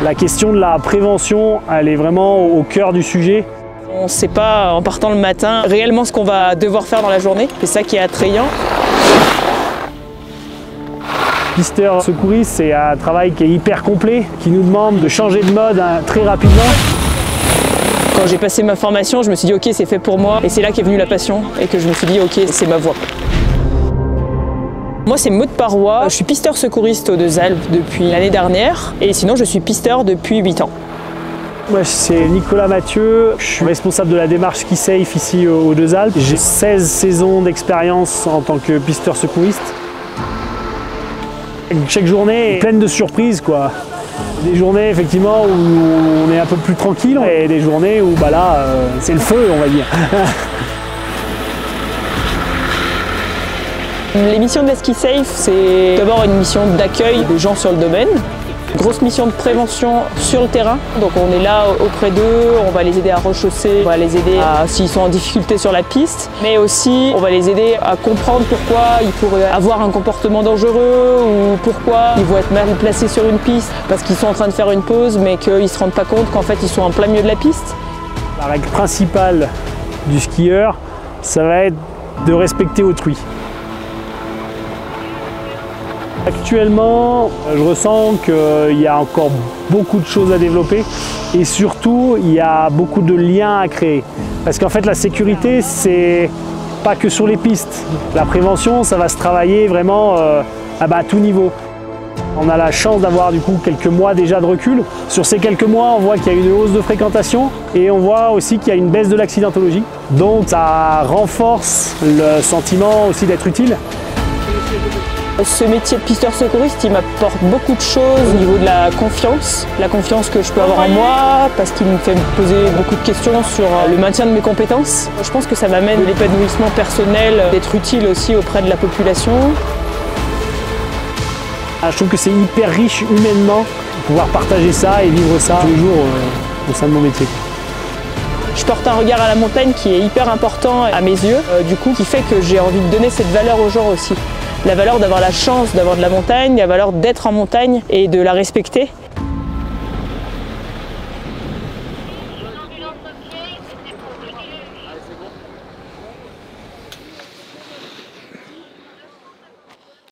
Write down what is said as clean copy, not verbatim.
La question de la prévention, elle est vraiment au cœur du sujet. On ne sait pas en partant le matin réellement ce qu'on va devoir faire dans la journée. C'est ça qui est attrayant. Pisteur secouriste, c'est un travail qui est hyper complet, qui nous demande de changer de mode très rapidement. Quand j'ai passé ma formation, je me suis dit ok, c'est fait pour moi. Et c'est là qu'est venue la passion et que je me suis dit ok, c'est ma voie. Moi, c'est Maud Parois. Je suis pisteur secouriste aux Deux-Alpes depuis l'année dernière. Et sinon, je suis pisteur depuis 8 ans. Moi, c'est Nicolas Mathieu. Je suis responsable de la démarche Ski Safe ici aux Deux-Alpes. J'ai 16 saisons d'expérience en tant que pisteur secouriste. Chaque journée est pleine de surprises, quoi. Des journées effectivement où on est un peu plus tranquille et des journées où c'est le feu, on va dire. Les missions de la Ski Safe, c'est d'abord une mission d'accueil des gens sur le domaine. Grosse mission de prévention sur le terrain, donc on est là auprès d'eux, on va les aider à rechausser, on va les aider s'ils sont en difficulté sur la piste, mais aussi on va les aider à comprendre pourquoi ils pourraient avoir un comportement dangereux ou pourquoi ils vont être mal placés sur une piste parce qu'ils sont en train de faire une pause mais qu'ils ne se rendent pas compte qu'en fait ils sont en plein milieu de la piste. La règle principale du skieur, ça va être de respecter autrui. Actuellement, je ressens qu'il y a encore beaucoup de choses à développer et surtout, il y a beaucoup de liens à créer. Parce qu'en fait, la sécurité, c'est pas que sur les pistes. La prévention, ça va se travailler vraiment à tout niveau. On a la chance d'avoir du coup quelques mois déjà de recul. Sur ces quelques mois, on voit qu'il y a une hausse de fréquentation et on voit aussi qu'il y a une baisse de l'accidentologie. Donc ça renforce le sentiment aussi d'être utile. Ce métier de pisteur secouriste, il m'apporte beaucoup de choses au niveau de la confiance que je peux avoir en moi, parce qu'il me fait me poser beaucoup de questions sur le maintien de mes compétences. Je pense que ça m'amène de l'épanouissement personnel, d'être utile aussi auprès de la population. Je trouve que c'est hyper riche humainement de pouvoir partager ça et vivre ça tous les jours au sein de mon métier. Je porte un regard à la montagne qui est hyper important à mes yeux, qui fait que j'ai envie de donner cette valeur aux gens aussi. La valeur d'avoir la chance d'avoir de la montagne, la valeur d'être en montagne et de la respecter.